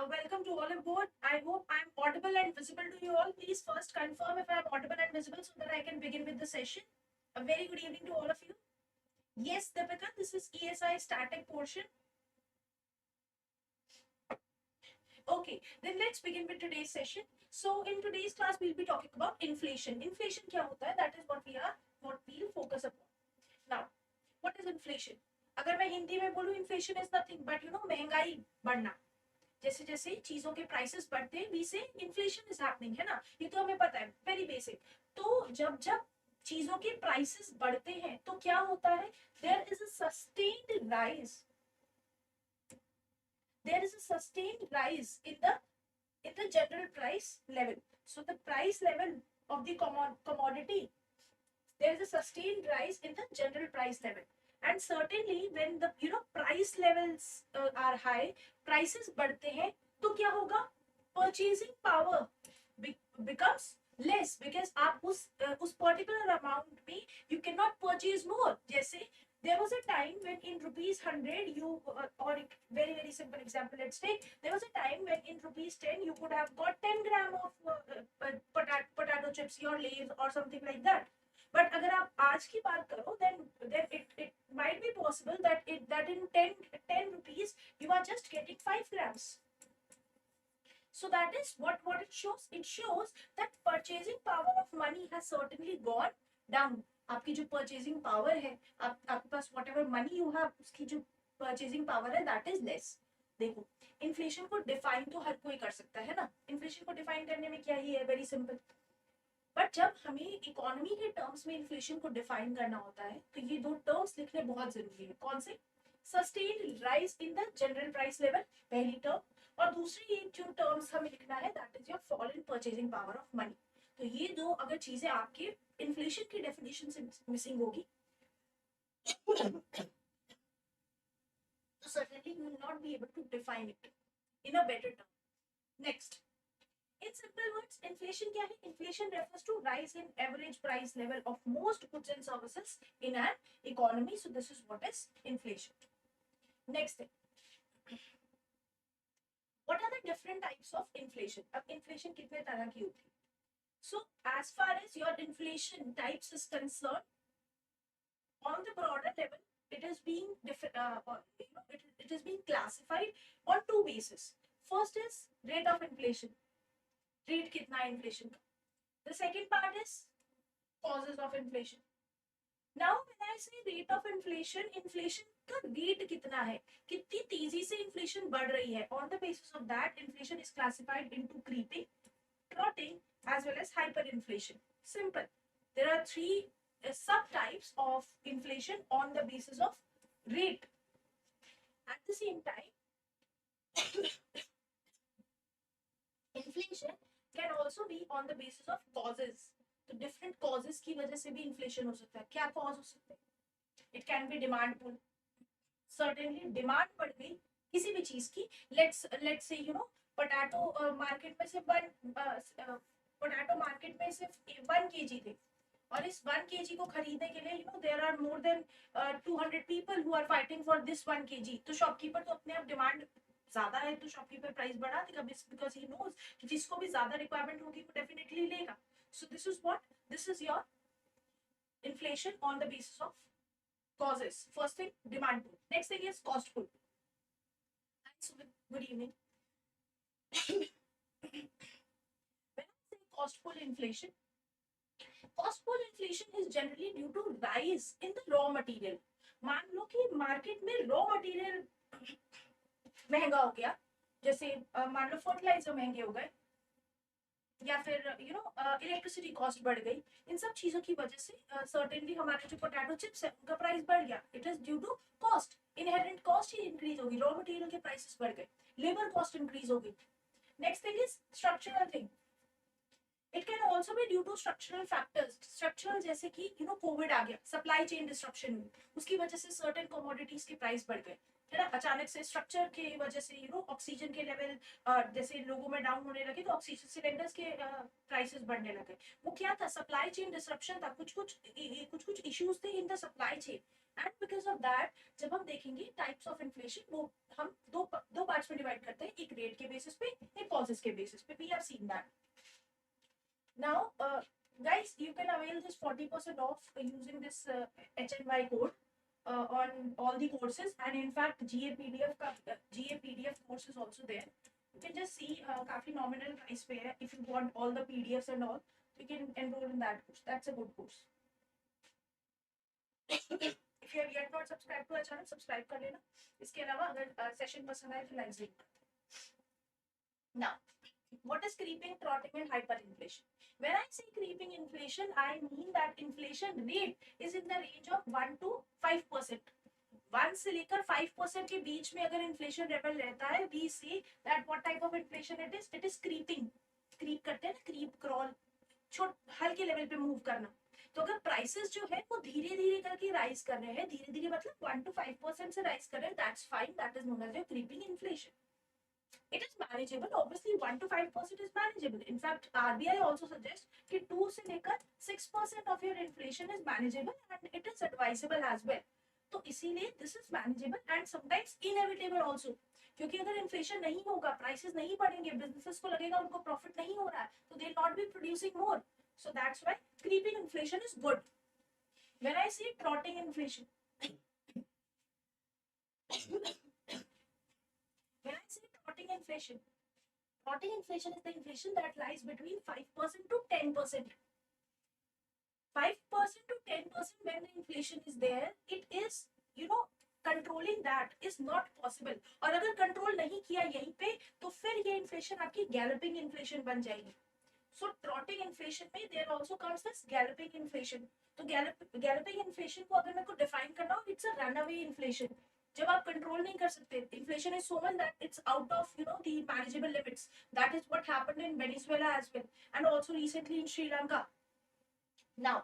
Welcome to Oliveboard. I hope I'm audible and visible to you all. Please first confirm if I'm audible and visible so that I can begin with the session. A very good evening to all of you. Yes, Deepika, this is ESI static portion. Okay, then let's begin with today's session. So in today's class, we'll be talking about inflation. Inflation क्या होता है? That is what we'll focus upon. Now, what is inflation? अगर मैं हिंदी में बोलूँ, inflation is nothing but महंगाई बढ़ना. जैसे जैसे चीजों के प्राइसेस बढ़ते हैं, वी से इन्फ्लेशन इज हैपनिंग, है ना, ये तो हमें पता है, वेरी बेसिक. तो जब जब चीजों के प्राइसेस बढ़ते हैं तो क्या होता है, there is a sustained rise, there is a sustained rise in the general price level. So the price level of the commodity, there is a sustained rise in the general price level. And certainly when the price levels are high, prices बढ़ते हैं, तो क्या होगा, purchasing power becomes less, because आप उस particular amount में you cannot purchase more. जैसे there was a time when in rupees 100 you or very very simple example, let's take, there was a time when in rupees 10 you could have got 10 gram of potato chips, your Lay's or something like that. But अगर आप आज की बात करो, then it might be possible that in 10 rupees you are just getting 5 grams. So that is what it shows. It shows that purchasing power of money has certainly gone down. आपकी जो purchasing power है, आपके पास whatever money you have, उसकी जो purchasing power है, that is less. देखो, inflation को define तो हर कोई कर सकता है ना. इन्फ्लेशन को डिफाइन करने में क्या ही है, वेरी सिंपल. बट जब हमें इकोनॉमी के टर्म्स में इन्फ्लेशन को डिफाइन करना होता है, तो ये दो टर्म्स लिखने बहुत जरूरी है. कौन से, sustained rise in the general price level, पहली टर्म, और दूसरी जो टर्म्स हमें लिखना है, that is your fall in purchasing power of money. तो ये दो अगर चीजें आपके इन्फ्लेशन की डेफिनेशन से मिसिंग होगी, तो certainly you will not be able to define it in a better term. Next, in simple words, inflation क्या है? Inflation refers to rise in average price level of most goods and services in an economy. So this is what is inflation. Next thing, what are the different types of inflation? अब inflation कितने तरह की होती है? So as far as your inflation types is concerned, on the broader level, it is being it is being classified on two bases. First is rate of inflation. Rate कितना है inflation का. The second part is causes of inflation. Now when I से rate of inflation, inflation का rate कितना है, कितनी तेजी से इन्फ्लेशन बढ़ रही है, on the basis of that inflation is classified into creeping, trotting as well as hyperinflation. Simple. There are three subtypes of inflation on the basis of rate. At the same time, inflation can also be on the basis of causes. तो different causes की वजह से भी inflation हो सकता है. क्या cause हो सकता है? It can be demand pull. Certainly demand बढ़ गई किसी भी चीज की. Let's say potato market में से पोटैटो मार्केट में सिर्फ 1 kg थे, और इस 1 kg को खरीदने के लिए there are more than 200 people who are fighting for this 1 kg. तो शॉपकीपर तो अपने आप डिमांड ज्यादा है तो शॉपकीपर प्राइस बढ़ा देगा, बिकॉज ही नोज कि जिसको भी ज्यादा रिक्वायरमेंट होगी वो डेफिनेटली लेगा. So this is what, this is your inflation on the basis of causes. First thing, demand pull. Next thing is cost pull. So good evening. Cost pull inflation. Cost pull inflation is generally due to rise in the raw material. मान लो कि market में raw material महंगा हो गया, जैसे मान लो fertiliser महंगे हो गए, या फिर इलेक्ट्रिसिटी कॉस्ट बढ़ गई. इन सब चीजों की वजह से सर्टेनली हमारे जो पोटैटो चिप्स है उनका प्राइस बढ़ गया. It is due to cost, inherent cost ही इंक्रीज होगी, रॉ मटेरियल के प्राइसेस बढ़ गए, लेबर कॉस्ट इंक्रीज होगी. Next thing is structural thing. It can also be due to structural factors. Structural जैसे कि कोविड आ गया, सप्लाई चेन डिस्ट्रप्शन हुई, उसकी वजह से सर्टेन कमोडिटीज के प्राइस बढ़ गए, है ना, अचानक से स्ट्रक्चर की वजह से ऑक्सीजन के लेवल जैसे लोगों में डाउन होने लगे तो ऑक्सीजन सिलेंडर्स के प्राइसेस बढ़ने लगे. वो क्या था, सप्लाई चेन डिस्ट्रप्शन था, कुछ कुछ इश्यूज थे in the supply chain. And because of that जब हम देखेंगे टाइप्स ऑफ इन्फ्लेशन, वो हम दो पार्ट्स में डिवाइड करते हैं, एक रेट के बेसिस पे, एक कॉजेस के बेसिस पे. We have seen that. Now, guys, you can avail this 40% off using this HNY code on all the courses, and in fact, GA PDF course is also there. You can just see काफी nominal price पे है. If you want all the PDFs and all, you can enroll in that course. That's a good course. If you have yet not subscribed to our channel, subscribe कर लेना. इसके अलावा अगर session पसंद आए तो like ज़रूर. Now, what is creeping, trotting, and hyperinflation? When I say creeping inflation, I mean that inflation rate is in the range of 1 to 5%. 1 से लेकर 5% के बीच में अगर inflation level रहता है, we see that what type of inflation it is. It is creeping. Creep करते हैं ना, creep, crawl, हल्के लेवल पे मूव करना. तो अगर प्राइसेस जो है वो धीरे धीरे करके राइज कर रहे हैं, धीरे धीरे मतलब 1 to 5% से राइज कर रहे हैं, that's fine, that is known as creeping inflation. It is manageable. Obviously, 1 to 5% is manageable. In fact, RBI also suggests कि 2 से लेकर 6% of your inflation is manageable and it is advisable as well. तो इसीलिए this is manageable and sometimes inevitable also. क्योंकि अगर inflation नहीं होगा, prices नहीं बढ़ेंगे, businesses को लगेगा उनको profit नहीं हो रहा है, तो they'll not be producing more. So that's why creeping inflation is good. When I say trotting inflation, when I say trotting inflation is the inflation that lies between 5% to 10%. 5% to 10% when the inflation is there, it is, controlling that is not possible. और अगर control नहीं किया यहीं पे तो फिर ये inflation आपकी गैलपिंग इन्फ्लेशन बन जाएगी. सो ट्रॉटिंग इन्फ्लेशन में there also comes this galloping inflation. तो गैलपिंग इन्फ्लेशन को अगर मेरे को डिफाइन करना हो, इट्स अ रनअवे इन्फ्लेशन. जब आप कंट्रोल नहीं कर सकते, inflation is so much that it's out of the manageable limits. That is what happened in Venezuela as well and also recently in Sri Lanka. Now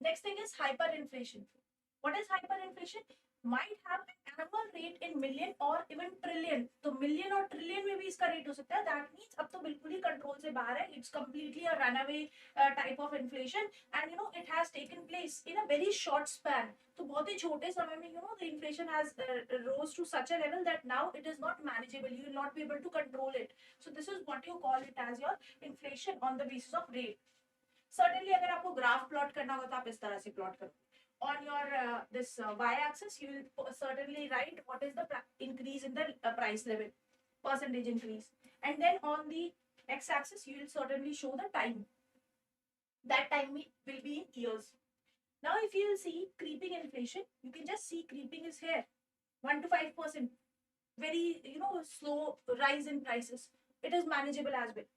next thing is hyperinflation. What is hyperinflation? Might have an annual rate in million or even trillion. तो million और trillion में भी इसका rate हो सकता है. That means अब तो बिल्कुल ही कंट्रोल से बाहर है. It's completely a runaway type of inflation, and it has taken place in a very short span. तो बहुत ही छोटे समय में the inflation has rose to such a level that now it is not manageable. You will not be able to control it. So this is what you call it as your inflation on the basis of rate. Certainly अगर आपको graph plot करना होगा तो आप इस तरह से plot करो. On your this y-axis, you will certainly write what is the increase in the price level, percentage increase, and then on the x-axis you will certainly show the time. That time will be in years. Now, if you will see creeping inflation, you can just see creeping is here, 1 to 5%, very slow rise in prices. It is manageable as well.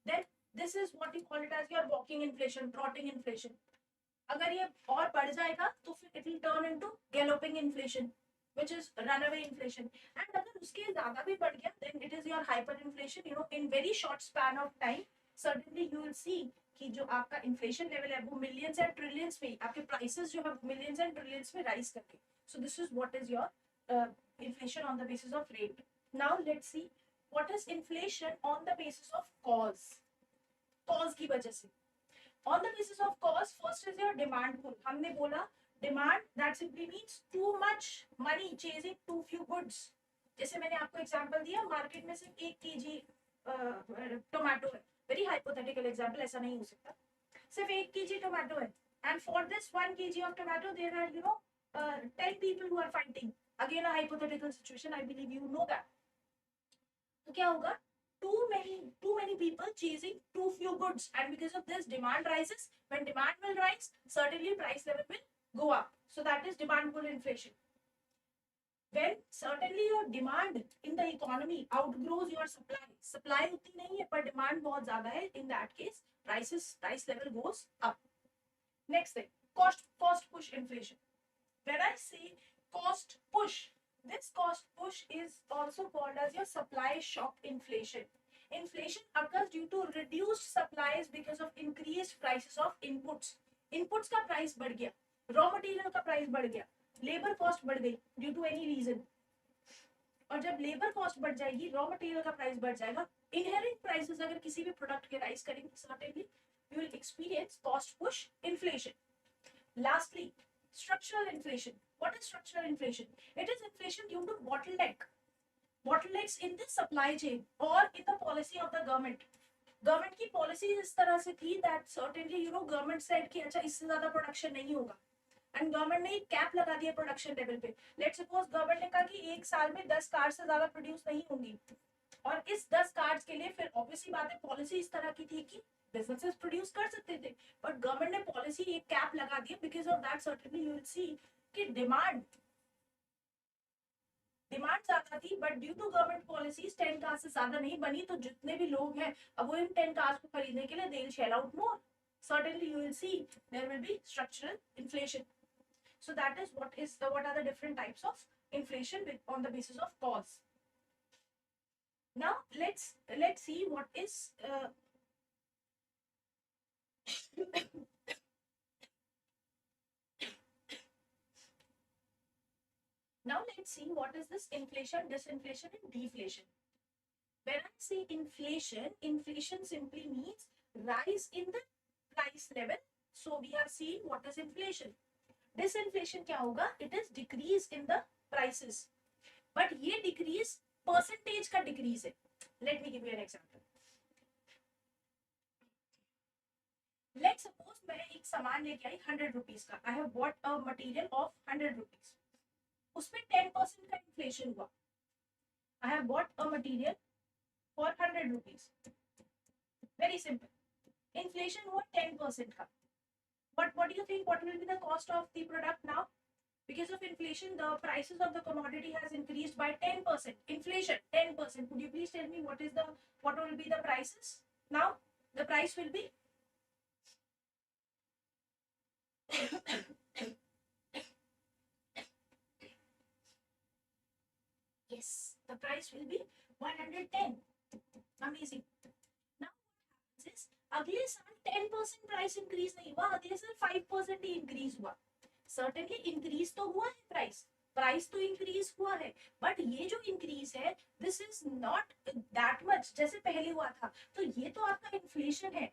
Then this is what you call it as your walking inflation, trotting inflation. अगर ये और बढ़ जाएगा तो फिर it will turn into galloping inflation, which is runaway inflation. And अगर उसके ज़्यादा भी बढ़ गया, then it is your hyperinflation. In very short span of time, certainly you will see कि जो आपका inflation level है वो millions and trillions में, आपके prices जो है millions and trillions में rise करके. So this is what is your inflation on the basis of rate. Now let's see what is inflation on the basis of cause. Cause की वजह से. On the basis of cause, first is your demand pull. हमने बोला demand that simply means too much money chasing too few goods. जैसे मैंने आपको example दिया, market में सिर्फ 1 kg टोमेटो है. वेरी हाइपोथेटिकल एग्जांपल, ऐसा नहीं हो सकता. सिर्फ 1 kg टोमेटो है, and for this 1 kg of tomato there are 10 people who are fighting. Again a hypothetical situation, I believe you know that. तो क्या होगा? Too many people chasing too few goods, and because of this demand rises. When demand will rise, certainly price level will go up. So that is demand pull inflation. When certainly your demand in the economy outgrows your supply उतनी नहीं है पर demand बहुत ज़्यादा है, in that case price level goes up. Next thing, cost push inflation. When I say cost push, This cost push is also called as your supply shock inflation. Inflation occurs due to reduced supplies because of increased prices of inputs. Inputs का price बढ़ गया, raw material का price बढ़ गया, labor cost बढ़ गई due to any reason. और जब लेबर कॉस्ट बढ़ जाएगी, रॉ मटेरियल का प्राइस बढ़ जाएगा, इनहेरेंट प्राइसेस अगर किसी भी प्रोडक्ट के राइज करेंगे, certainly you will experience cost push inflation. Lastly, structural inflation. What is structural inflation? It is inflation due to bottlenecks in the supply chain or in the policy of the government. Government की policy इस तरह से थी that certainly government said कि अच्छा इससे ज्यादा production नहीं होगा, एंड गवर्नमेंट ने एक कैप लगा दिया प्रोडक्शन लेवल पे. लेट्स सपोज गवर्नमेंट ने कहा कि एक साल में 10 कार से ज्यादा प्रोड्यूस नहीं होंगी, और इस 10 कार्ड्स के लिए फिर ऑब्वियसली बात है पॉलिसी इस तरह की थी कि बिजनेसेस प्रोड्यूस कर सकते थे, बट गवर्नमेंट ने पॉलिसी एक कैप लगा दी. Because of that certainly you will see कि डिमांड ज्यादा थी, but due to government policies 10 cars से ज्यादा नहीं बनी, तो जितने भी लोग हैं अब वो इन 10 कार्स को खरीदने के लिए they will shell out more. Certainly you will see there will be structural inflation. So that is what are the different types of inflation on the basis of cause. Now let's see what is now let's see what is this inflation, disinflation and deflation. When I say inflation simply means rise in the price level. So we have seen what is inflation. Disinflation क्या होगा? It is decrease in the prices. But ये decrease percentage का decrease है. Let me give you an example. Let's suppose मैं एक सामान लेके आई 100 rupees का. I have bought a material of 100 rupees. उसमें 10% का inflation हुआ. I have bought a material for 100 rupees. Very simple. Inflation हुआ 10% का. But what do you think? What will be the cost of the product now? Because of inflation, the prices of the commodity has increased by 10%. Inflation 10%. Could you please tell me what will be the prices now? The price will be yes, the price will be 110. Amazing. Now what happens is अगले साल 10% price increase नहीं हुआ, अगले साल 5% ही increase हुआ. Certainly increase तो हुआ है, प्राइस तो इंक्रीज हुआ है, बट ये जो इंक्रीज है this is not that much जैसे पहले हुआ था. तो ये तो आपका इन्फ्लेशन है,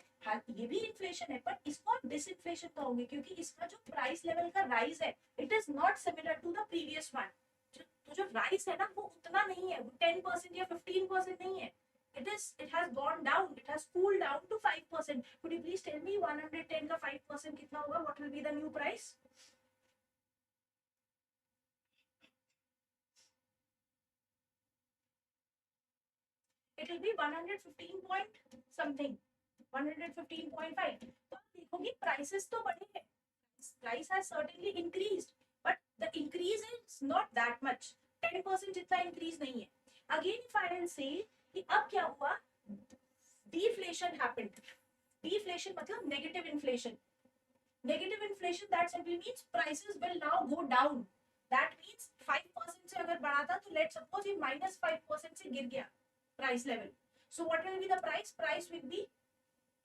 ये भी इन्फ्लेशन है, पर इसको आप डिसइन्फ्लेशन कहोगे क्योंकि इसका जो प्राइस लेवल का राइज है it is not similar to the previous one. तो जो राइज है ना वो उतना नहीं है, वो 10% या 15% नहीं है. It has gone down, it has cooled down to 5%. Could you please tell me 110 का 5% कितना होगा? What will be the new price? It will be 115 point something, 115.5. तो आप देखोगे prices तो बढ़े हैं, price has certainly increased, but the increase is not that much. 10% जितना increase नहीं है. Again if I will say कि अब क्या हुआ? Deflation happened. Deflation मतलब negative inflation. Negative inflation that simply means prices will now go down. That means 5% से अगर बढ़ा था तो let's suppose ये -5% से गिर गया price level. So what will be the price? Price will be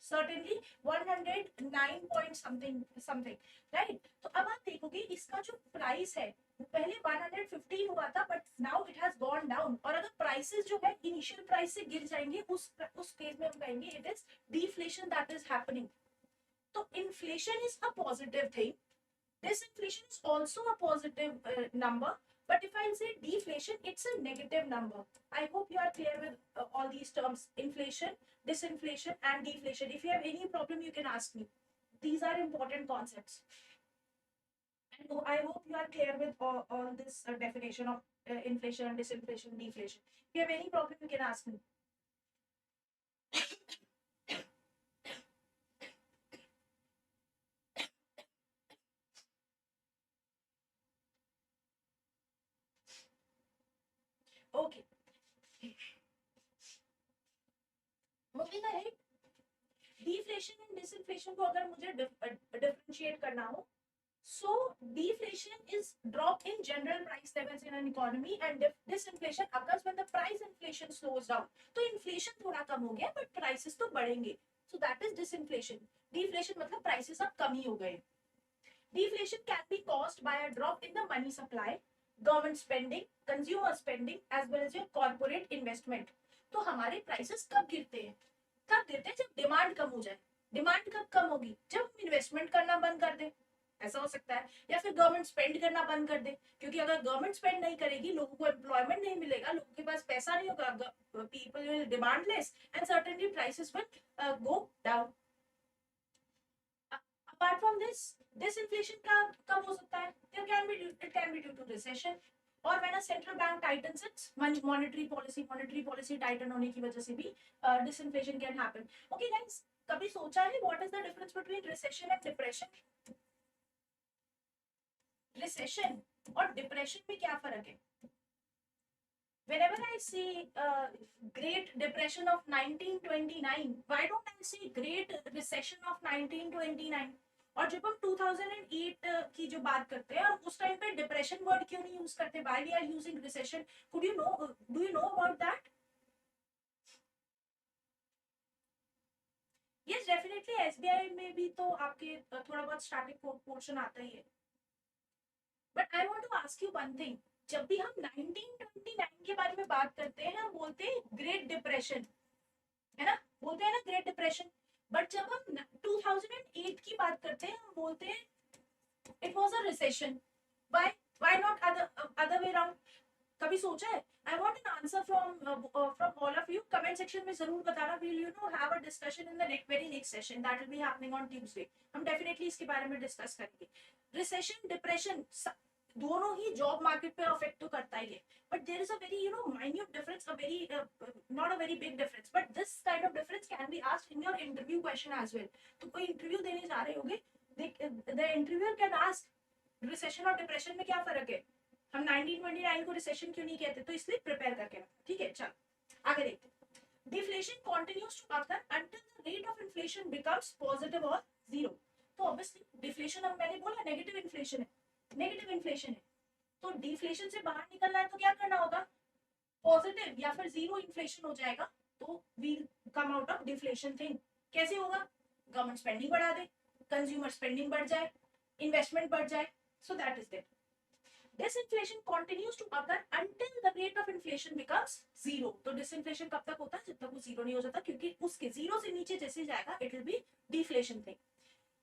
certainly 109 point something, right? तो अब आप देखोगे इसका जो प्राइस है पहले 115 हुआ था, but now it has gone down. और अगर प्राइसेस जो है इनिशियल प्राइस से गिर जाएंगे उस केस में हम कहेंगे it is deflation that is happening. तो inflation is a positive thing, disinflation is also a positive number, but if I say deflation it's a negative number. I hope you are clear with all these terms: inflation, disinflation and deflation. If you have any problem you can ask me. These are important concepts. And I hope you are clear with all this definition of inflation, disinflation, deflation. If you have any problem, you can ask me. Okay. Moving ahead, deflation and disinflation को अगर मुझे differentiate करना हो, So deflation is drop in general price levels in an economy, and disinflation occurs when the price inflation slows down. तो inflation थोड़ा कम हो गया but prices तो बढ़ेंगे. So that is disinflation. Deflation मतलब prices अब कम ही हो गए. Deflation can be caused by a drop in the money supply, government spending, consumer spending, as well as your corporate investment. तो हमारे prices कब गिरते हैं? कब गिरते हैं? जब डिमांड कम हो जाए. डिमांड कब कम होगी? जब हम इन्वेस्टमेंट करना बंद कर दें. ऐसा हो सकता है. या फिर गवर्नमेंट स्पेंड करना बंद कर दे, क्योंकि अगर गवर्नमेंट स्पेंड नहीं करेगी, लोगों को एम्प्लॉयमेंट नहीं मिलेगा, लोगों के पास पैसा नहीं होगा, people will demand less and certainly prices will go down. Apart from this, disinflation कब हो सकता है? It can be due to recession, or when a central bank tightens its monetary policy tighten होने की वजह से भी disinflation can happen. Okay guys, कभी सोचा है what is the difference between recession and depression? Recession और depression में क्या फर्क है? Whenever I see Great Depression of 1929, why don't I see Great Recession of 1929? और जब हम 2008 की जो बात करते हैं, उस टाइम पे डिप्रेशन वर्ड क्यों नहीं यूज करते? Why we are using recession? Do you know about that? Yes, definitely SBI में भी तो आपके थोड़ा बहुत स्टार्टिंग पोर्शन आता ही है. But I want to ask you one thing. जब भी हम 1929 के बारे में बात करते हैं, हम बोलते हैं ग्रेट डिप्रेशन, है ना? बोलते हैं ना ग्रेट डिप्रेशन. बट जब हम 2008 की बात करते हैं, हम बोलते हैं it was a recession. Why not other way around? कभी सोचा है? I want an answer from all of you. Comment section में जरूर बताना. Will you know have a discussion in the very next session that will be happening on Tuesday. हम definitely इसके बारे में डिस्कस करेंगे. रिसेशन, डिप्रेशन दोनों ही जॉब मार्केट पे अफेक्ट तो करता ही है, but there is a very minute difference, a very not a very big difference, but this kind of difference can be asked in your interview question as well. तो कोई interview देने जा रहे होगे, the interviewer can ask recession और depression में क्या फर्क है? हम 1929 को रिसेशन क्यों नहीं कहते? तो इसलिए प्रिपेयर करके रखो. ठीक है, चलो आगे देखते हैं. Deflation continues to occur until the rate of inflation becomes positive और जीरो. तो ऑब्वियसली डिफ्लेशन, अब मैंने बोला नेगेटिव इन्फ्लेशन है, नेगेटिव इन्फ्लेशन है. तो डिफ्लेशन से बाहर निकलना है तो क्या करना होगा? पॉजिटिव या फिर जीरो इन्फ्लेशन हो जाएगा, तो we come out of deflation thing. कैसे होगा? गवर्नमेंट स्पेंडिंग बढ़ा दे, कंज्यूमर स्पेंडिंग बढ़ जाए, इन्वेस्टमेंट बढ़ जाए. So that is that. Disinflation continues to occur until the rate of inflation becomes zero. तो disinflation कब तक होता है? जब तक वो जीरो नहीं हो जाता, क्योंकि उसके जीरो से नीचे जैसे जाएगा it will be deflation thing.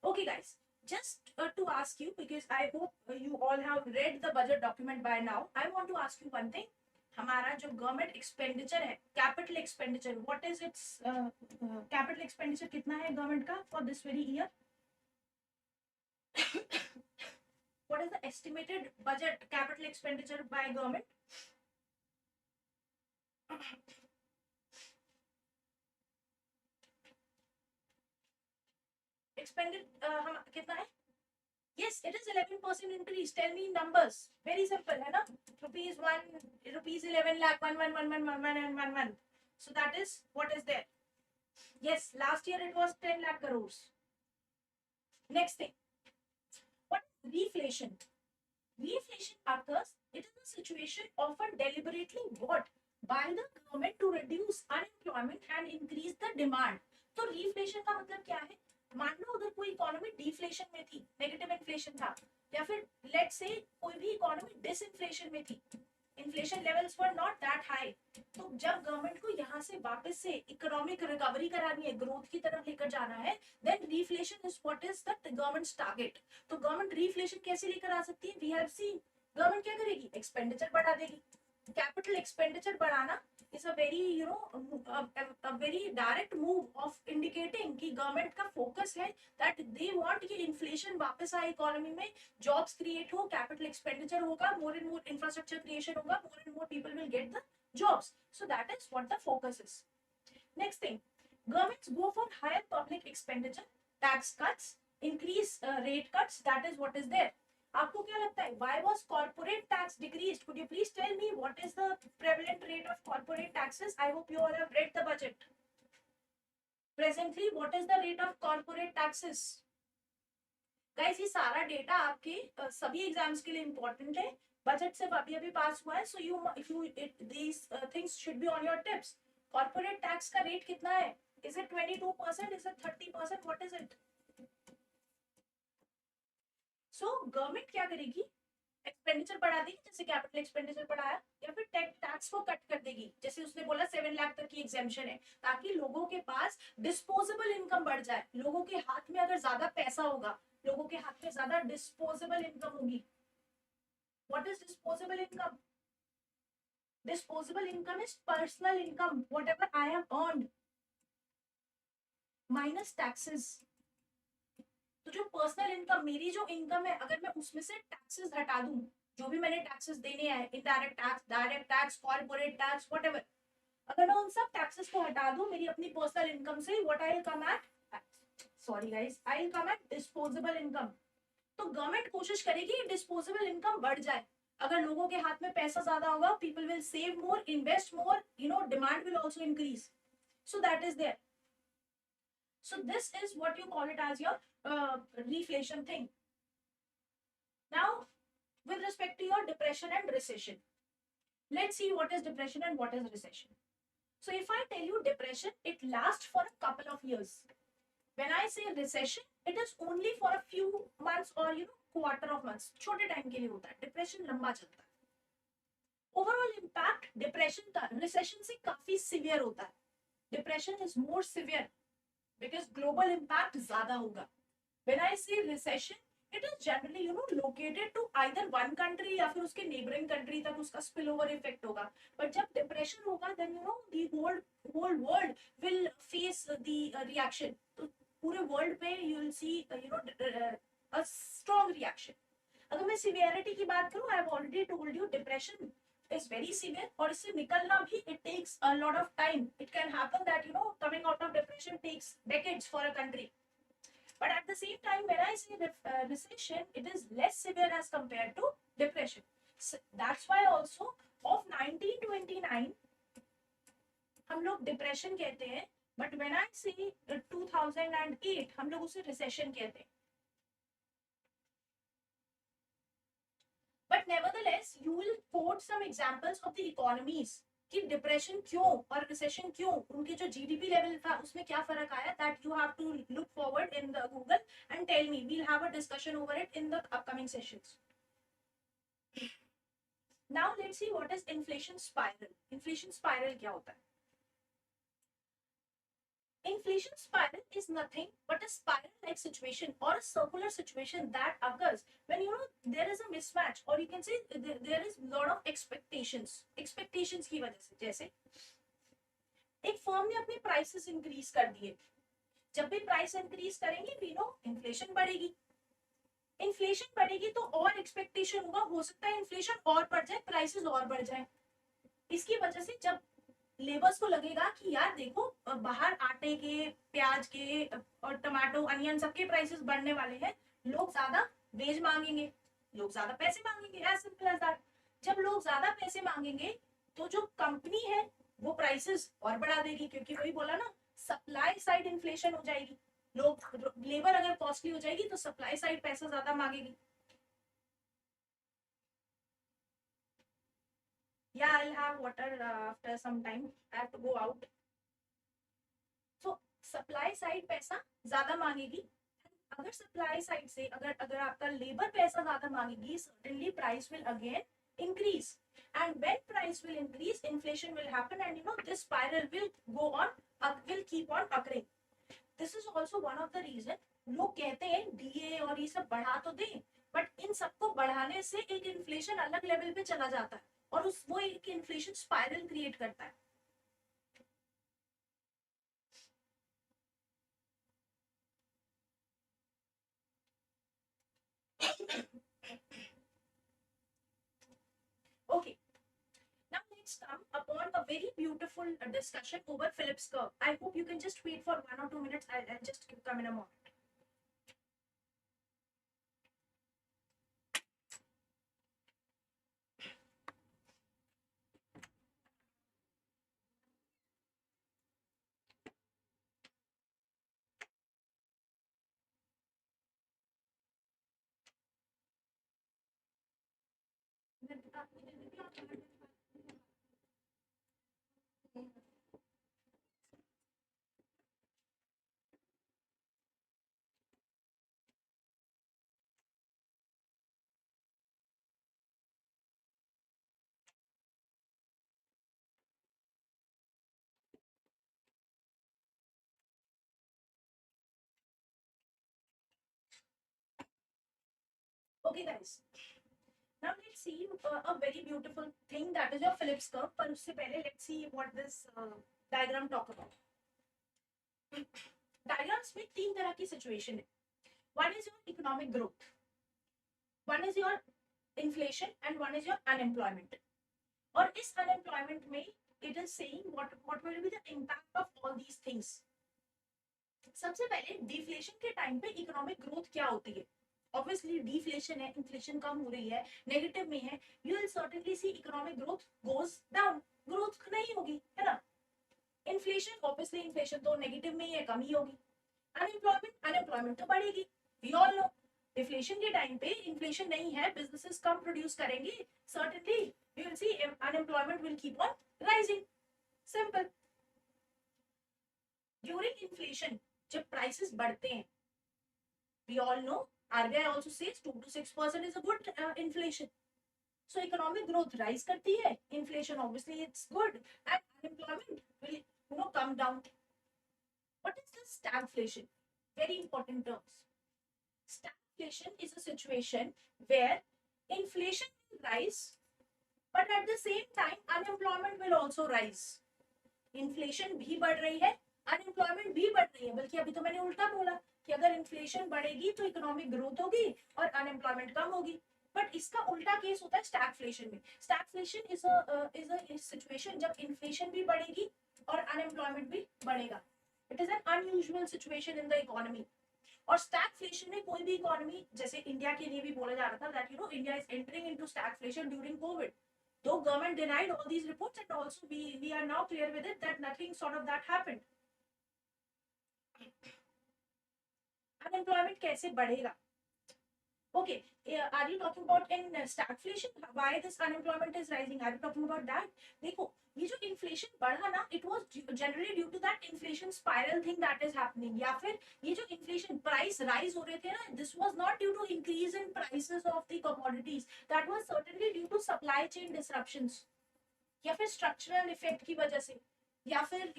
Okay guys, just to ask you, because I hope you all have read the budget document by now, I want to ask you one thing. हमारा जो government expenditure है, capital expenditure, what is it's capital expenditure कितना है government का for this very year? What is the estimated budget capital expenditure by government? Expended कितना है? Yes, it is 11% increase. Tell me numbers. Very simple, है ना? Rupees 11 lakh 1111111. So that is what is there. Yes, last year it was 10 lakh crores. Next thing. What is reflation? Reflation occurs. It is a situation often deliberately brought by the government to reduce unemployment and increase the demand. तो reflation का मतलब क्या है? मान लो अगर कोई economy deflation में थी, नेगेटिव इन्फ्लेशन था, या फिर लेट्स से कोई भी इकोनॉमी डिसइन्फ्लेशन में थी, inflation levels were not that high, तो जब गवर्नमेंट को यहाँ से वापस से इकोनॉमिक रिकवरी करानी है, ग्रोथ की तरफ लेकर जाना है, then reflation is what is the government's target. तो गवर्नमेंट रिफ्लेशन कैसे लेकर आ सकती है? वी हैव सीन गवर्नमेंट क्या करेगी? एक्सपेंडिचर बढ़ा देगी. कैपिटल एक्सपेंडिचर बढ़ाना is a very a very direct move of indicating कि गवर्नमेंट का फोकस है that they want कि इन्फ्लेशन वापस आए इकोनॉमी में, जॉब्स क्रिएट हो, कैपिटल एक्सपेंडिचर होगा, more and more infrastructure creation होगा, more and more people will get the jobs. So that is what the focus is. Next thing, governments go for higher public expenditure, tax cuts, increase rate cuts. That is what is there. आपको क्या लगता है? Why was corporate tax decreased? Could you please tell me what is the prevalent rate of corporate taxes? I hope you all have read the budget. Presently, what is the rate of corporate taxes? Guys ये सारा data आपके सभी exams के लिए important है. Budget सिर्फ अभी अभी पास हुआ है, so you these things should be on your tips. Corporate tax का रेट कितना है? Is it 22%? Is it 30%? What is it? So government क्या करेगी? एक्सपेंडिचर बढ़ा देगी, जैसे कैपिटल एक्सपेंडिचर बढ़ाया, या फिर टैक्स को कट कर देगी, जैसे उसने बोला 7 लाख तक की एग्जेम्पशन है, ताकि लोगों के पास डिस्पोजेबल इनकम बढ़ जाए. लोगों के हाथ में अगर ज्यादा पैसा होगा, लोगों के हाथ में ज्यादा डिस्पोजेबल इनकम होगी. What is disposable income? Disposable income is personal income, whatever I have earned minus taxes. तो जो पर्सनल इनकम, मेरी जो इनकम है, अगर मैं उसमें से टैक्सेस हटा दूं, जो भी मैंने टैक्सेस देने हैं, indirect tax, direct tax, corporate tax, whatever, अगर मैं उन सब टैक्सेस को हटा दूं मेरी अपनी पर्सनल इनकम से, what I will come at, sorry guys, I will come at disposable income. तो गवर्नमेंट कोशिश करेगी डिस्पोजेबल इनकम बढ़ जाए. अगर लोगों के हाथ में पैसा ज्यादा होगा, people will save more, invest more, demand will also increase. So that is there. So this is what you call it as your reflation thing. Now, with respect to your depression and recession, let's see what is depression and what is recession. So if I tell you depression, it lasts for a couple of years. When I say recession, it is only for a few months or quarter of months. छोटे time के लिए होता है. depression लंबा चलता है. Overall impact depression का recession से काफी सिवियर होता है. Depression is more severe because global impact ज्यादा होगा. When I say recession, it is generally located to either one country या फिर उसके नेबरिंग कंट्री तक उसका स्पिल ओवर इफेक्ट होगा. बट जब डिप्रेशन होगा, then the whole world will face the reaction. तो पूरे वर्ल्ड पे you will C a strong reaction. अगर मैं सिवियरिटी की बात करूं, I have already told you depression is very severe, और इससे निकलना भी it takes a lot of time. It can happen that coming out of depression takes decades for a country. But at the same time, when I say recession, it is less severe as compared to depression. So that's why also of 1929 हम लोग depression कहते हैं, but when I say 2008 हम लोग उसे recession कहते हैं. But nevertheless, you will quote some examples of the economies कि डिप्रेशन क्यों और रिसेशन क्यों, उनके जो जीडीपी लेवल था उसमें क्या फर्क आया. That you have to look forward in the Google and tell me. We'll have a discussion over it in the upcoming sessions. Now let's see what is inflation spiral. Inflation spiral क्या होता है? Inflation spiral is nothing but a spiral-like situation or a circular situation that occurs when there is a mismatch, or you can say there is lot of expectations. Expectations की वजह से, जैसे एक firm ने अपने प्राइसेस इंक्रीज कर दिए. जब भी प्राइस इंक्रीज करेंगे, वी नो इन्फ्लेशन बढ़ेगी. इन्फ्लेशन बढ़ेगी तो और एक्सपेक्टेशन होगा, हो सकता है इन्फ्लेशन और बढ़ जाए, प्राइसेस और बढ़ जाए. इसकी वजह से जब लेबर्स को लगेगा कि यार देखो, बाहर आटे के, प्याज के और टमाटो, अनियन, सबके प्राइसेस बढ़ने वाले हैं, लोग ज्यादा वेज मांगेंगे, लोग ज्यादा पैसे मांगेंगे. As simple as that. जब लोग ज्यादा पैसे मांगेंगे तो जो कंपनी है वो प्राइसेस और बढ़ा देगी, क्योंकि वही बोला ना, सप्लाई साइड इन्फ्लेशन हो जाएगी. लोग, लेबर अगर कॉस्टली हो जाएगी तो सप्लाई साइड पैसा ज्यादा मांगेगी. Yeah, I'll have water after some time. I have to go out. So supply side पैसा ज्यादा मांगेगी. अगर सप्लाई साइड से अगर अगर आपका लेबर पैसा ज्यादा मांगेगी, certainly price will again increase. And when price will increase, inflation will happen, and this spiral will go on, will keep on occurring. This is also one of the reason लोग कहते हैं DA और ये सब बढ़ा तो दें, but in सबको बढ़ाने से एक इन्फ्लेशन अलग लेवल पे चला जाता है और वो एक इन्फ्लेशन स्पाइरल क्रिएट करता है. Okay, now let's come upon a very beautiful discussion over Phillips curve. I hope you can just wait for 1 or 2 minutes. I'll just come in a moment. Okay, guys. Now let's see a very beautiful thing, that is your Phillips curve. पर उससे पहले let's see what this diagram talk about. Diagrams में तीन तरह की situation है. One is your economic growth, one is your inflation, and one is your unemployment. और इस unemployment में it is saying what will be the impact of all these things. सबसे पहले डिफ्लेशन के टाइम पे इकोनॉमिक ग्रोथ क्या होती है. ऑब्वियसली डिफ्लेशन है, इन्फ्लेशन कम हो रही है, नेगेटिव में है, you will certainly see economic growth goes down, growth नहीं होगी, है ना. इन्फ्लेशन, ऑब्वियसली इन्फ्लेशन तो नेगेटिव में ही है, कम ही होगी. अनएम्प्लॉयमेंट तो बढ़ेगी. वी ऑल नो डिफ्लेशन के टाइम पे इन्फ्लेशन नहीं है, बिजनेसेस कम प्रोड्यूस करेंगे, certainly you will see unemployment will keep on rising. Simple. During inflation जब प्राइसेस बढ़ते हैं, we all know RBI also says 2 to 6% is a good inflation. So economic growth rise करती है, inflation obviously it's good, and unemployment will come down. What is the stagflation? Very important terms. Stagflation is a situation where inflation will rise, but at the same time unemployment will also rise. Inflation भी बढ़ रही है, unemployment भी बढ़ रही है. बल्कि अभी तो मैंने उल्टा बोला कि अगर इन्फ्लेशन बढ़ेगी तो इकोनॉमिक ग्रोथ होगी और अनएम्प्लॉयमेंट कम होगी. बट इसका उल्टा केस होता है स्टैगफ्लेशन में. स्टैगफ्लेशन इज अ सिचुएशन जब इन्फ्लेशन भी बढ़ेगी और अनएम्प्लॉयमेंट भी बढ़ेगा. It is an unusual situation in the economy. और स्टैगफ्लेशन में कोई भी इकोनॉमी, जैसे इंडिया के लिए भी बोला जा रहा था that India is entering into stagflation during Covid. Though government denied all these reports, and also we are now clear with it that nothing sort of that happened. Unemployment कैसे बढ़ेगा? Okay, are you talking about in stagflation? Why this unemployment is rising? Are you talking about that? देखो, ये जो inflation बढ़ा ना, it was generally due to that inflation spiral thing that is happening. या फिर ये जो inflation price rise हो रहे थे ना, this was not due to increase in prices of the commodities. That was certainly due to supply chain disruptions. या फिर structural effect की वजह से, या फिर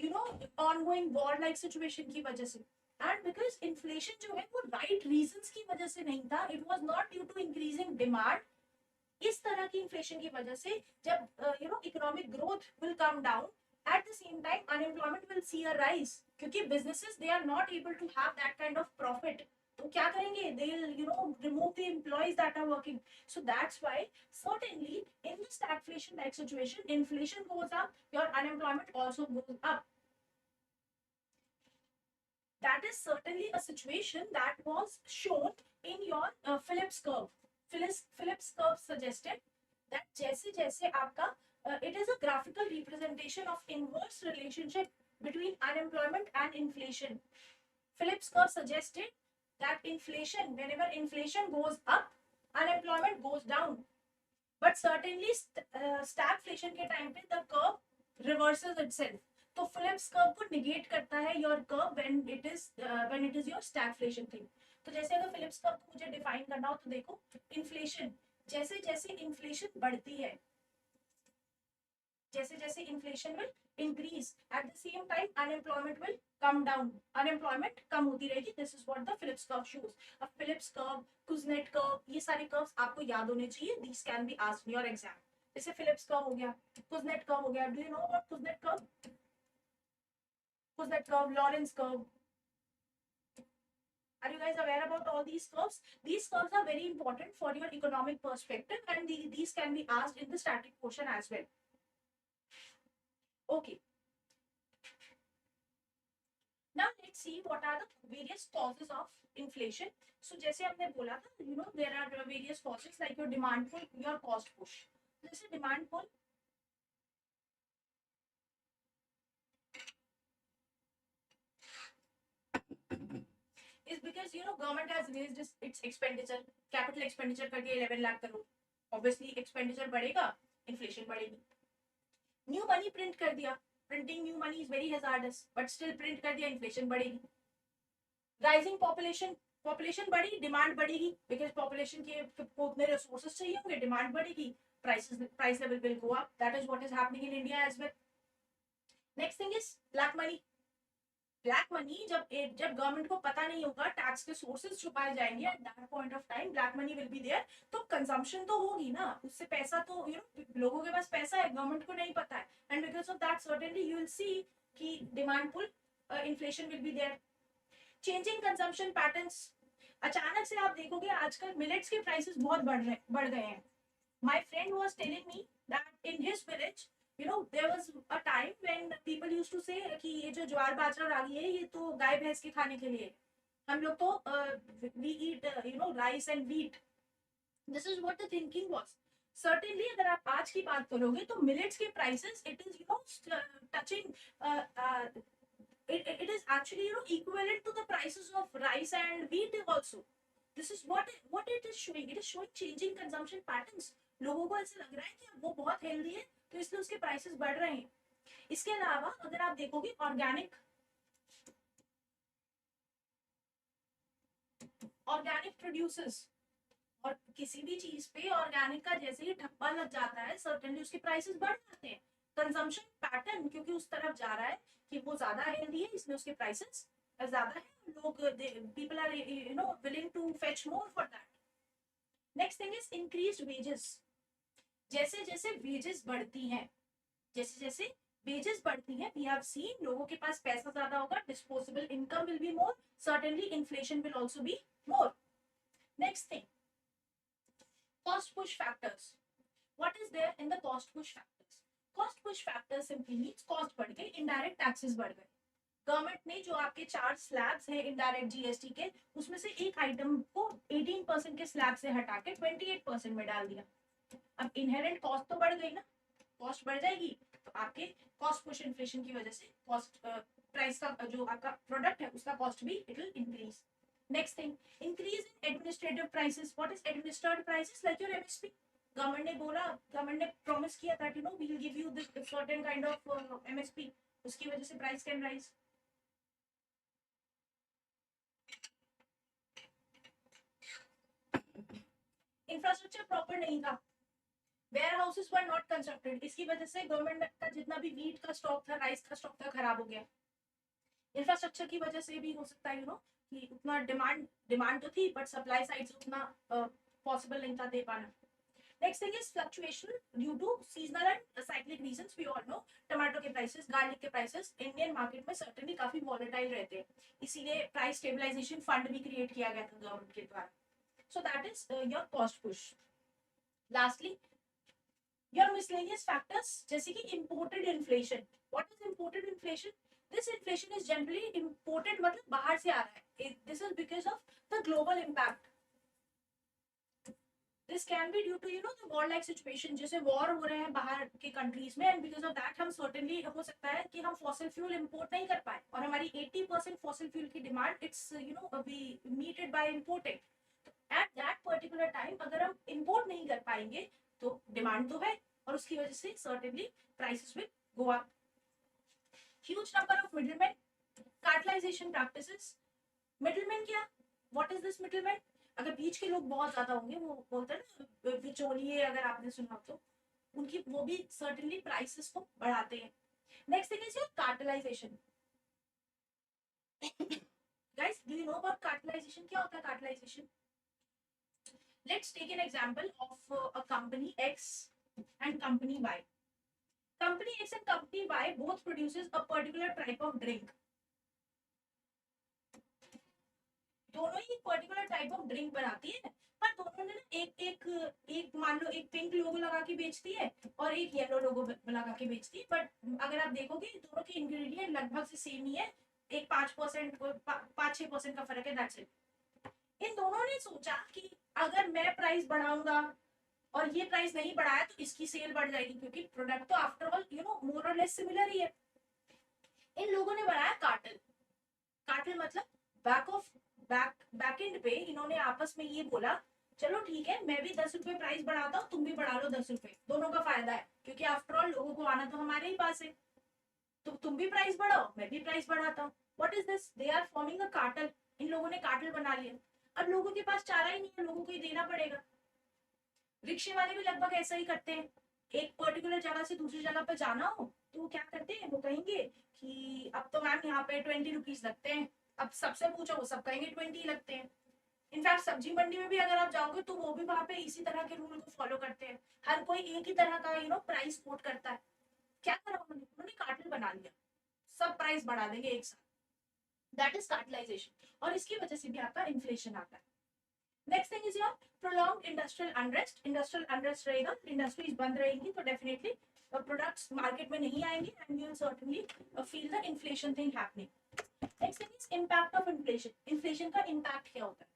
ongoing war like situation की वजह से. And because inflation जो है वो right reasons की वजह से नहीं था, it was not due to increasing demand. इस तरह की inflation की वजह से जब economic growth will come down, at the same time unemployment will see a rise, क्योंकि businesses they are not able to have that kind of profit. तो क्या करेंगे? They'll remove the employees that are working. So that's why certainly in the stagflation like situation, inflation goes up, your unemployment also goes up. That is certainly a situation that was shown in your Phillips curve. Phillips curve suggested that जैसे जैसे आपका it is a graphical representation of inverse relationship between unemployment and inflation. Phillips curve suggested that inflation, whenever inflation goes up, unemployment goes down. But certainly stagflation के time पे the curve reverses itself. तो Phillips curve को negate करता है your curve when it is your stagflation thing. तो जैसे अगर Phillips curve को मुझे डिफाइन करना हो तो देखो, इन्फ्लेशन जैसे जैसे इन्फ्लेशन बढ़ती है, जैसे जैसे inflation will increase, at the same time unemployment will come down, unemployment कम होती रहेगी. This is what the Phillips curve shows. अब फिलिप्स कर्व, कुजनेट कर्व, ये सारे कर्व्स आपको याद होने चाहिए. This can be asked in your exam. जैसे फिलिप्स कर्व हो गया, कुजनेट कर्व हो गया. Do you know what Kuznets curve? That curve, Lorentz curve. Are you guys aware about all these curves? These curves are very important for your economic perspective, and these can be asked in the static portion as well. Okay. Now let's see what are the various causes of inflation. So जैसे हमने बोला था, there are various causes like your demand pull, your cost push. जैसे demand pull, is because government has raised its expenditure, capital expenditure कर दिया 11 lakh crore. Obviously expenditure बढ़ेगा inflation बढ़ेगी. New money print कर दिया, printing new money is very hazardous, but still print कर दिया, inflation बढ़ेगी. राइजिंग पॉपुलेशन, पॉपुलेशन बढ़ी, डिमांड बढ़ेगी, बिकॉज पॉपुलेशन के को उतने रिसोर्सेज चाहिए होंगे, डिमांड बढ़ेगी, price level will go up. That is what is happening in India as well. Next thing is black money. Black money, जब गवर्नमेंट को पता नहीं होगा, टैक्स के सोर्सेज छुपाए जाएंगे, at that point of time black money will be there. तो consumption तो होगी ना, उससे पैसा तो लोगों के पास पैसा है, गवर्नमेंट को नहीं पता है, and because of that certainly you will see कि demand pull, inflation will be there. Changing consumption patterns. अचानक से आप देखोगे आजकल मिलेट्स के प्राइसेस बहुत बढ़ गए हैं. My friend was telling me that in his village, there was a time when people used to say कि ये जो ज्वार बाजरा रागी है, ये तो गाय भैंस के खाने के लिए, हम लोग तो we eat rice and wheat. This is what the thinking was. Certainly अगर आप आज की बात करोगे तो millets के prices, it is touching it is actually equivalent to the prices of rice and wheat also. This is what it is showing. It is showing changing consumption patterns. लोगों को ऐसे लग रहा है कि वो बहुत हेल्दी है, तो इसलिए उसके प्राइसेस बढ़ रहे हैं. इसके अलावा अगर आप देखोगे ऑर्गेनिक प्रोड्यूसर्स, और किसी भी चीज पे ऑर्गेनिक का जैसे ही ठप्पा लग जाता है, सर्टेनली उसके प्राइसेस बढ़ जाते हैं. कंजम्पशन पैटर्न क्योंकि उस तरफ जा रहा है कि वो ज्यादा हेल्दी है, इसलिए उसके प्राइसेस ज्यादा है. लोग, people are willing to fetch more for that. Next thing is increased wages. जैसे जैसे वेजेस बढ़ती हैं, वी हैव सीन लोगों के पास पैसा ज्यादा होगा, disposable income will be more, certainly inflation will also be more. Next thing, cost push factors. What is there in the cost push factors? Cost push factors simply means cost बढ़ गई, indirect taxes बढ़ गए. Government ने जो आपके 4 slabs हैं indirect GST के, उसमें से एक आइटम को 18% के स्लैब से हटा के 28% में डाल दिया. अब इनहेरेंट कॉस्ट तो बढ़ गई ना, कॉस्ट बढ़ जाएगी, तो आपके कॉस्ट पुश इन्फ्लेशन की वजह से कॉस्ट प्राइस का जो आपका प्रोडक्ट है उसका कॉस्ट भी it will increase. Next thing, increase in administrative prices. What is administered prices? Like your MSP. Government ने प्रॉमिस किया that we will give you this certain kind of MSP. उसकी वजह से price can rise. Infrastructure proper नहीं था, warehouses were not constructed, इसकी वजह से गवर्नमेंट का जितना भी वीट का स्टॉक था, राइस का स्टॉक था, खराब हो गया. इंफ्रास्ट्रक्चर की वजह से भी हो सकता है कि उतना डिमांड तो थी, बट सप्लाई साइड से उतना पॉसिबल नहीं था दे पाना. Next thing is fluctuation due to seasonal and cyclic reasons. We all know tomato के प्राइसेस, गार्लिक के प्राइसेस इंडियन मार्केट में सर्टेनली काफी वॉलेटाइल रहते हैं, इसीलिए प्राइस स्टेबलाइजेशन फंड भी क्रिएट किया गया था गवर्नमेंट के द्वारा. So that is your cost push. Lastly your miscellaneous factors, जैसे कि imported inflation. What is imported inflation? This inflation is generally imported, मतलब बाहर से आ रहा है. This is because of the global impact. This can be due to the war-like situation, जैसे war हो रहे हैं बाहर के countries में, and because of that हम certainly हो सकता है कि हम fossil fuel import नहीं कर पाए, और हमारी 80% fossil fuel की demand it's we meet it by importing. At that particular time अगर हम import नहीं कर पाएंगे तो demand तो है, और उसकी वजह से certainly prices will go up. Huge number of middlemen, cartelization practices. Middlemen क्या? What is this middleman? अगर बीच के लोग बहुत ज्यादा होंगे, वो बोलते हैं ना बिचौलिए, अगर आपने सुना तो उनकी वो भी certainly prices को बढ़ाते हैं. Next thing is your cartelization. Guys, do you know about cartelization? क्या होता है cartelization? Let's take an example of a company X and company Y. Company X and company Y both produces a particular type of drink. दोनों ही particular type of drink बनाती है, पर दोनों ने एक मान लो एक पिंक लोगो लगा के बेचती है और एक येलो लोगो लगा के बेचती है, बट अगर आप देखोगे दोनों के इंग्रेडिएंट लगभग से सेम ही है, एक 5-6% का फर्क है, दैट्स इट. इन दोनों ने सोचा कि अगर मैं प्राइस बढ़ाऊंगा और ये प्राइस नहीं बढ़ाया तो इसकी सेल बढ़ जाएगी, क्योंकि प्रोडक्ट तो आफ्टर ऑल मोर और लेस सिमिलर ही है. इन लोगों ने बनाया कार्टेल मतलब बैक एंड पे इन्होंने आपस में ये बोला, चलो ठीक है, मैं भी 10 रुपए प्राइस बढ़ाता हूँ, तुम भी बढ़ा लो 10 रुपए, दोनों का फायदा है, क्योंकि आफ्टर ऑल लोगों को आना तो हमारे ही पास है। तो तुम भी प्राइस बढ़ाओ, मैं भी प्राइस बढ़ाता हूँ। What is this, they are forming a cartel. इन लोगों ने कार्टल बना लिया। अब लोगों के पास चारा ही नहीं है, लोगों को ही देना पड़ेगा। रिक्शे वाले भी लगभग ऐसा ही करते हैं। एक पर्टिकुलर जगह से दूसरी जगह पे जाना हो तो वो क्या करते हैं, वो कहेंगे कि अब तो मैम यहाँ पे 20 रुपीज लगते हैं। अब सबसे पूछो, वो सब कहेंगे 20 लगते हैं। इनफैक्ट सब्जी मंडी में भी अगर आप जाओगे तो वो भी वहां पे इसी तरह के रूल को फॉलो करते हैं। हर कोई एक ही तरह का प्राइस कोट करता है। क्या करा उन्होंने कार्टल बना लिया, सब प्राइस बढ़ा देंगे एक साथ। दैट इज कार्टलाइजेशन, और इसकी वजह से भी आपका इन्फ्लेशन आता है। Next thing is your prolonged industrial unrest. Industrial unrest रहेगा, इंडस्ट्रीज बंद रहेंगी तो डेफिनेटली प्रोडक्ट्स मार्केट में नहीं आएंगे and you will certainly feel the inflation thing happening. Next thing is impact of inflation. Inflation का इम्पैक्ट क्या होता है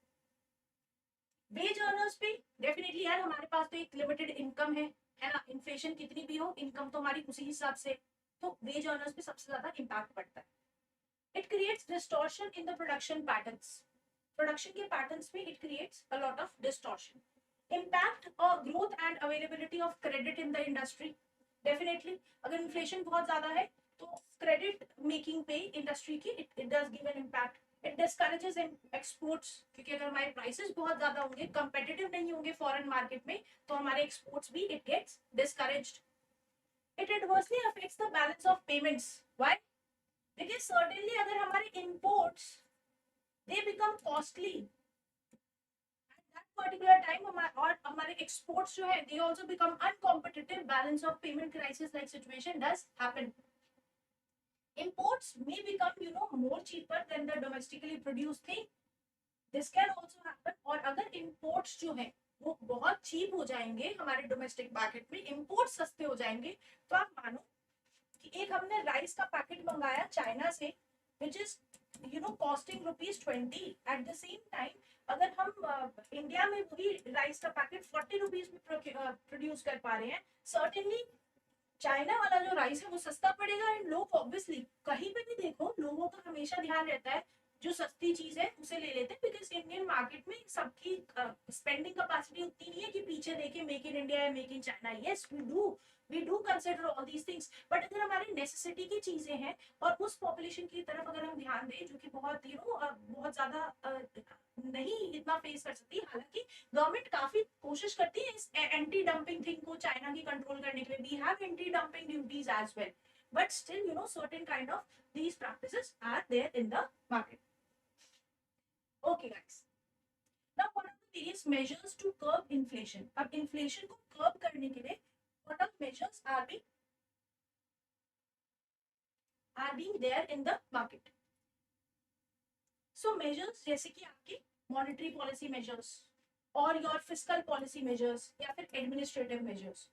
वेज अर्नर्स पे? डेफिनेटली यार, हमारे पास तो एक लिमिटेड इनकम है ना, इन्फ्लेशन कितनी भी हो इनकम तो हमारी उसी हिसाब से, तो वेज अर्नर्स पे सबसे ज्यादा इम्पैक्ट पड़ता है। It creates distortion in the production patterns. Production के पैटर्न्स में it creates a lot of distortion. Impact और growth and availability of credit in the industry. Definitely अगर इन्फ्लेशन बहुत ज्यादा है तो क्रेडिट मेकिंग पे इंडस्ट्री की it does give an impact. It discourages exports, क्योंकि अगर हमारे प्राइसेस बहुत ज्यादा होंगे, कंपेटिटिव नहीं होंगे फॉरेन मार्केट में, तो हमारे एक्सपोर्ट्स भी it gets discouraged. It adversely affects the balance of payments. Why? देखिए सर्टेनली अगर हमारे imports they become costly at that particular time, और हमारे exports जो है they also become uncompetitive, balance of payment crisis like situation does happen. Imports may become more cheaper than the domestically produced thing. This can also happen. और अगर imports जो है वो बहुत cheap हो जाएंगे हमारे domestic market में, imports सस्ते हो जाएंगे, तो आप मानो कि एक हमने राइस का पैकेट मंगाया चाइना से which is costing ₹20, at the same time अगर हम इंडिया में वही राइस का पैकेट 40 रुपीज में प्रोड्यूस कर पा रहे हैं, सर्टेनली चाइना वाला जो राइस है वो सस्ता पड़ेगा। एंड लोग ऑब्वियसली कहीं पे भी देखो, लोगों का हमेशा ध्यान रहता है जो सस्ती चीज है उसे ले लेते हैं, बिकॉज इंडियन मार्केट में सबकी स्पेंडिंग कैपेसिटी उतनी नहीं है कि पीछे देखे मेक इन इंडिया या make in China. Yes we do consider all these things, but अगर हमारी नेसेसिटी की चीजें हैं और उस पॉपुलेशन की तरफ अगर हम ध्यान दें जो कि बहुत बहुत ज्यादा नहीं इतना फेस कर सकती, हालांकि गवर्नमेंट काफी कोशिश करती है इस एंटी डंपिंग थिंग को चाइना की कंट्रोल करने के लिए। We have anti dumping duties as well, but still certain kind of these practices are there in the market. Okay guys, now what are the various measures to curb inflation? अब inflation को curb करने के लिए what are measures are being there in the market? So measures जैसे कि आपकी monetary policy measures और your fiscal policy measures या फिर administrative measures.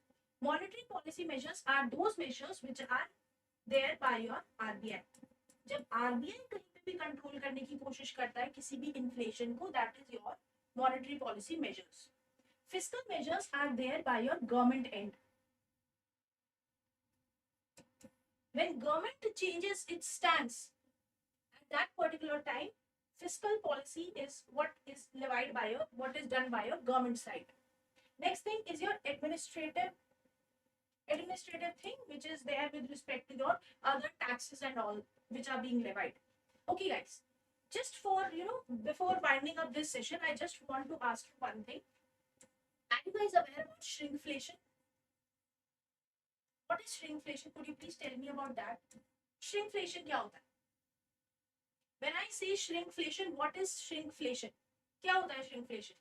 Monetary policy measures are those measures which are there by your RBI. जब RBI कहीं पे भी कंट्रोल करने की कोशिश करता है किसी भी इन्फ्लेशन को, that is your monetary policy measures. Fiscal measures are there by your government end. When government changes its stance at that particular time, fiscal policy is what is levied by your, what is done by your government side. Next thing is your administrative thing which is there with respect to your other taxes and all which are being levied. Okay guys, just for before winding up this session, I just want to ask you one thing. Are you guys aware about shrinkflation? What is shrinkflation? Could you please tell me about that? Shrinkflation क्या होता है? When I say shrinkflation, what is shrinkflation? क्या होता है shrinkflation?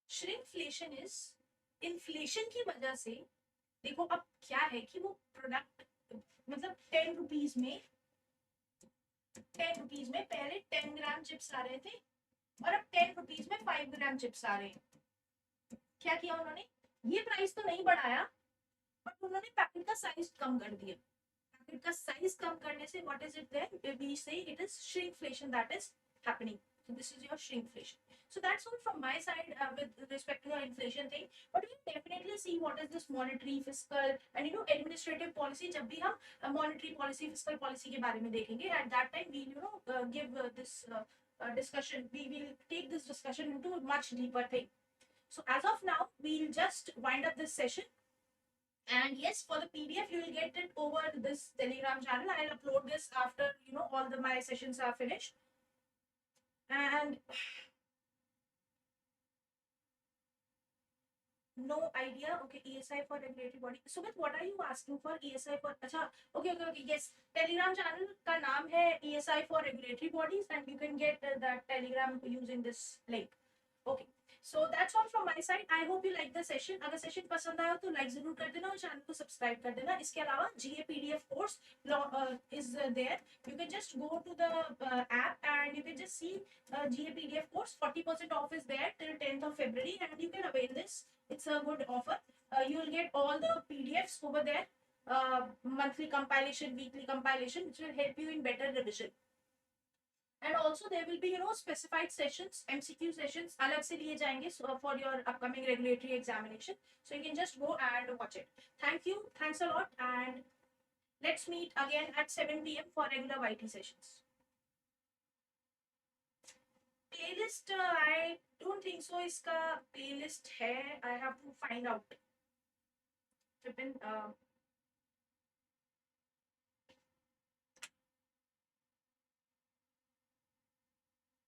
Shrinkflation is inflation की वजह से, देखो अब क्या है कि वो प्रोडक्ट मतलब 10 रुपीज में पहले 10 ग्राम चिप्स आ रहे थे और अब 10 रुपीज में 5 ग्राम चिप्स आ रहे हैं। क्या किया उन्होंने? ये प्राइस तो नहीं बढ़ाया बट उन्होंने पैकेट का साइज कम कर दिया। पैकेट का साइज कम करने से what is it there? We say it is shrinkflation that is happening. So this is your shrinkflation. So that's all from my side with respect to the inflation thing. But we'll definitely see what is this monetary, fiscal, and administrative policy. जब भी हम monetary policy, fiscal policy के बारे में देखेंगे, at that time we'll give this discussion. We will take this discussion into a much deeper thing. So as of now, we'll just wind up this session. And yes, for the PDF, you will get it over this Telegram channel. I'll upload this after all my sessions are finished. And no idea. Okay, ESI for regulatory body. Sumit, what are you asking for? ESI for? Acha, okay. Yes, Telegram channel का नाम है ESI for regulatory bodies, and you can get that Telegram using this link. Okay. So that's all from my side. I hope you like the session. अगर session पसंद आया तो like जरूर कर देना और channel को subscribe कर देना. इसके अलावा GA PDF course is there. You can just go to the app and you can just see GA PDF course. 40% off is there till 10th of February, and you can avail this. It's a good offer. You will get all the PDFs over there. Monthly compilation, weekly compilation, which will help you in better revision. And also there will be specified sessions, MCQ sessions अलग से लिए जाएंगे for your upcoming regulatory examination. So you can just go and watch it. Thank you. Thanks a lot, and let's meet again at 7 p.m. for regular YT sessions. Playlist I don't think so. इसका playlist है. I have to find out.